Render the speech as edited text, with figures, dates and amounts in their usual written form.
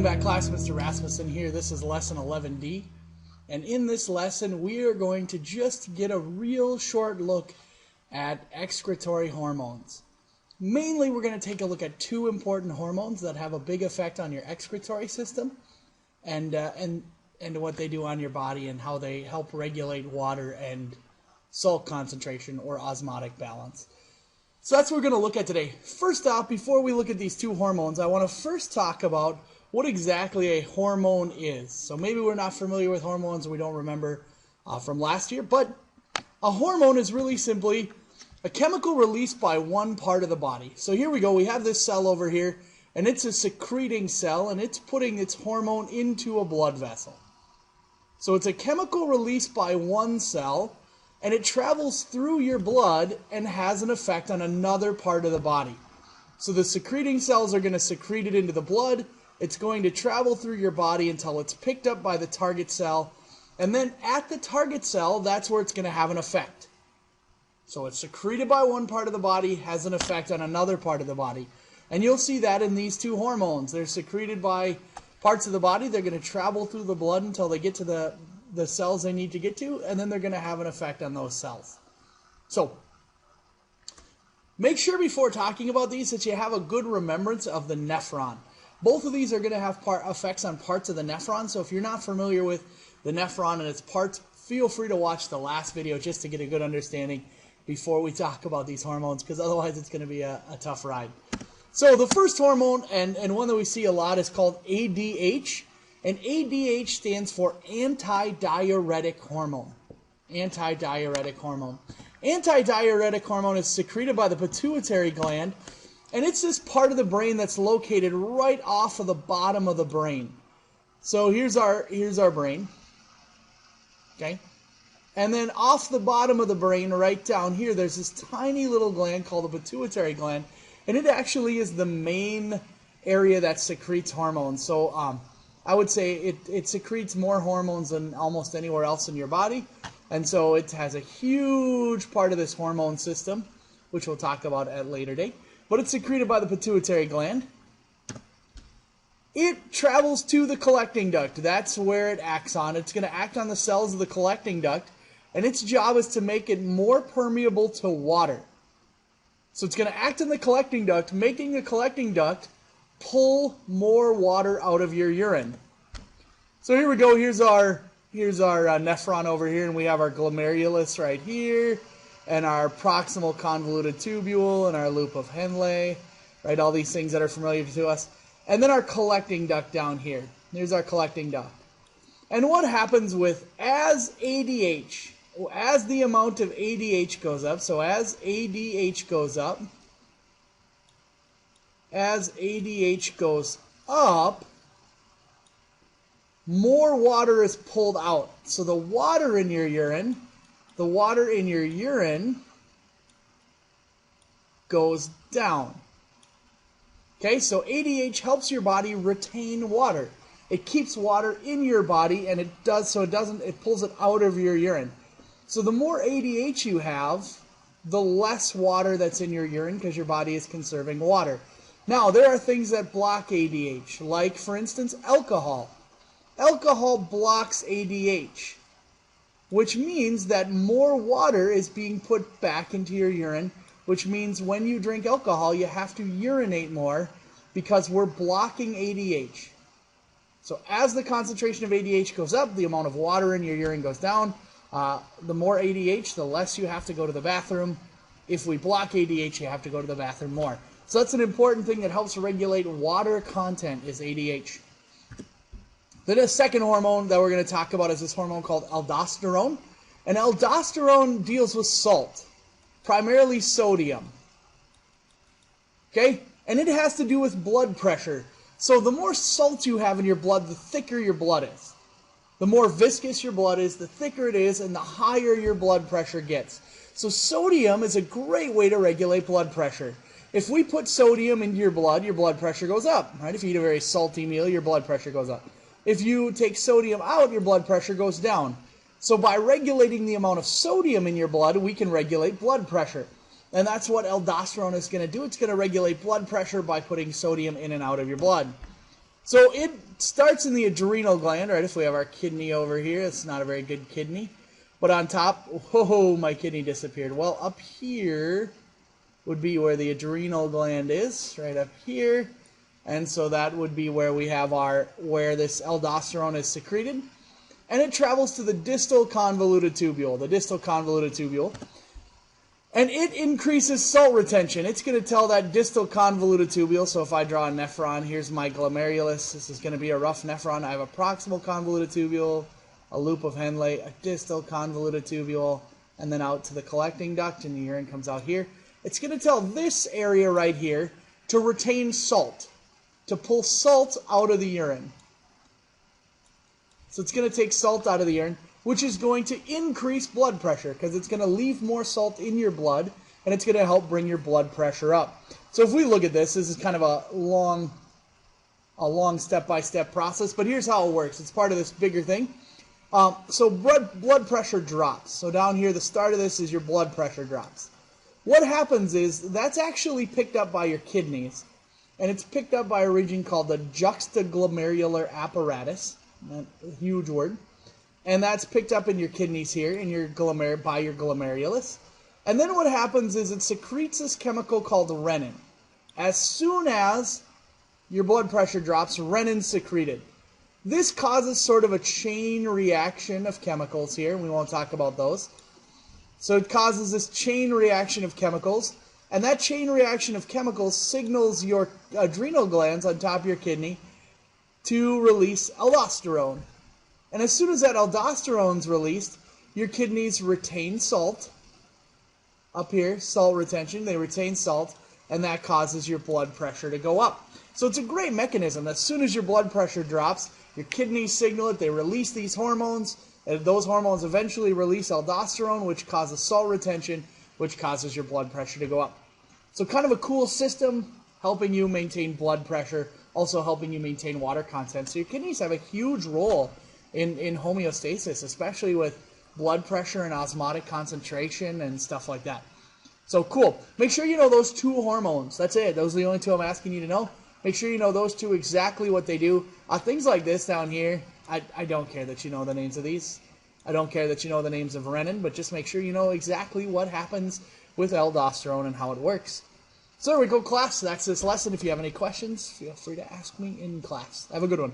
Welcome back, class. Mr. Rasmussen here. This is lesson 11D. And in this lesson, we are going to just get a real short look at excretory hormones. Mainly, we're going to take a look at two important hormones that have a big effect on your excretory system and what they do on your body and how they help regulate water and salt concentration or osmotic balance. So that's what we're going to look at today. First off, before we look at these two hormones, I want to first talk about what exactly a hormone is. So maybe we're not familiar with hormones and we don't remember from last year, but a hormone is really simply a chemical released by one part of the body. So here we go. We have this cell over here, and it's a secreting cell, and it's putting its hormone into a blood vessel. So it's a chemical released by one cell, and it travels through your blood and has an effect on another part of the body. So the secreting cells are going to secrete it into the blood. It's going to travel through your body until it's picked up by the target cell. And then at the target cell, that's where it's going to have an effect. So it's secreted by one part of the body, has an effect on another part of the body. And you'll see that in these two hormones. They're secreted by parts of the body. They're going to travel through the blood until they get to the cells they need to get to, and then they're going to have an effect on those cells. So make sure before talking about these that you have a good remembrance of the nephron. Both of these are going to have effects on parts of the nephron, so if you're not familiar with the nephron and its parts, feel free to watch the last video just to get a good understanding before we talk about these hormones, because otherwise it's going to be a tough ride. So the first hormone, and one that we see a lot, is called ADH. And ADH stands for antidiuretic hormone. Antidiuretic hormone. Antidiuretic hormone is secreted by the pituitary gland, and it's this part of the brain that's located right off of the bottom of the brain. So here's our brain. Okay? And then off the bottom of the brain, right down here, there's this tiny little gland called the pituitary gland, and it actually is the main area that secretes hormones. So I would say it secretes more hormones than almost anywhere else in your body. And so it has a huge part of this hormone system, which we'll talk about at a later date. But it's secreted by the pituitary gland. It travels to the collecting duct. That's where it acts on. It's going to act on the cells of the collecting duct. And its job is to make it more permeable to water. So it's going to act in the collecting duct, making the collecting duct pull more water out of your urine. So here we go. Here's our nephron over here, and we have our glomerulus right here, and our proximal convoluted tubule, and our loop of Henle, right? All these things that are familiar to us. And then our collecting duct down here. Here's our collecting duct. And what happens as the amount of ADH goes up, so as ADH goes up, as ADH goes up, more water is pulled out. So the water in your urine goes down. Okay, so ADH helps your body retain water. It keeps water in your body, and it pulls it out of your urine. So the more ADH you have, the less water that's in your urine because your body is conserving water. Now, there are things that block ADH, like, for instance, alcohol. Alcohol blocks ADH, which means that more water is being put back into your urine, which means when you drink alcohol, you have to urinate more because we're blocking ADH. So as the concentration of ADH goes up, the amount of water in your urine goes down. The more ADH, the less you have to go to the bathroom. If we block ADH, you have to go to the bathroom more. So that's an important thing that helps regulate water content is ADH. Then the second hormone that we're going to talk about is this hormone called aldosterone. And aldosterone deals with salt, primarily sodium. Okay? And it has to do with blood pressure. So the more salt you have in your blood, the thicker your blood is. The more viscous your blood is, the thicker it is, and the higher your blood pressure gets. So sodium is a great way to regulate blood pressure. If we put sodium into your blood pressure goes up. Right? If you eat a very salty meal, your blood pressure goes up. If you take sodium out, your blood pressure goes down. So by regulating the amount of sodium in your blood, we can regulate blood pressure. And that's what aldosterone is going to do. It's going to regulate blood pressure by putting sodium in and out of your blood. So it starts in the adrenal gland, right? If we have our kidney over here, it's not a very good kidney. But on top, whoa, my kidney disappeared. Well, up here would be where the adrenal gland is, right up here. And so that would be where we have where this aldosterone is secreted. And it travels to the distal convoluted tubule, and it increases salt retention. It's going to tell that distal convoluted tubule, so if I draw a nephron, here's my glomerulus. This is going to be a rough nephron. I have a proximal convoluted tubule, a loop of Henle, a distal convoluted tubule, and then out to the collecting duct, and the urine comes out here. It's going to tell this area right here to retain salt, to pull salt out of the urine. So it's going to take salt out of the urine, which is going to increase blood pressure because it's going to leave more salt in your blood, and it's going to help bring your blood pressure up. So if we look at this is kind of a long step-by-step process, but here's how it works. It's part of this bigger thing. So blood pressure drops. So down here, the start of this is your blood pressure drops. What happens is that's actually picked up by your kidneys, and it's picked up by a region called the juxtaglomerular apparatus. A huge word. And that's picked up in your kidneys here, in your by your glomerulus. And then what happens is it secretes this chemical called renin. As soon as your blood pressure drops, renin's secreted. This causes sort of a chain reaction of chemicals here. We won't talk about those. So it causes this chain reaction of chemicals. And that chain reaction of chemicals signals your adrenal glands on top of your kidney to release aldosterone. And as soon as that aldosterone's released, your kidneys retain salt. Up here, salt retention, they retain salt, and that causes your blood pressure to go up. So it's a great mechanism. As soon as your blood pressure drops, your kidneys signal it, they release these hormones, and those hormones eventually release aldosterone, which causes salt retention, which causes your blood pressure to go up. So kind of a cool system, helping you maintain blood pressure, also helping you maintain water content. So your kidneys have a huge role in homeostasis, especially with blood pressure and osmotic concentration and stuff like that. So cool. Make sure you know those two hormones. That's it. Those are the only two I'm asking you to know. Make sure you know those two, exactly what they do. Things like this down here, I don't care that you know the names of these. I don't care that you know the names of renin, but just make sure you know exactly what happens with aldosterone and how it works. So there we go, class. That's this lesson. If you have any questions, feel free to ask me in class. Have a good one.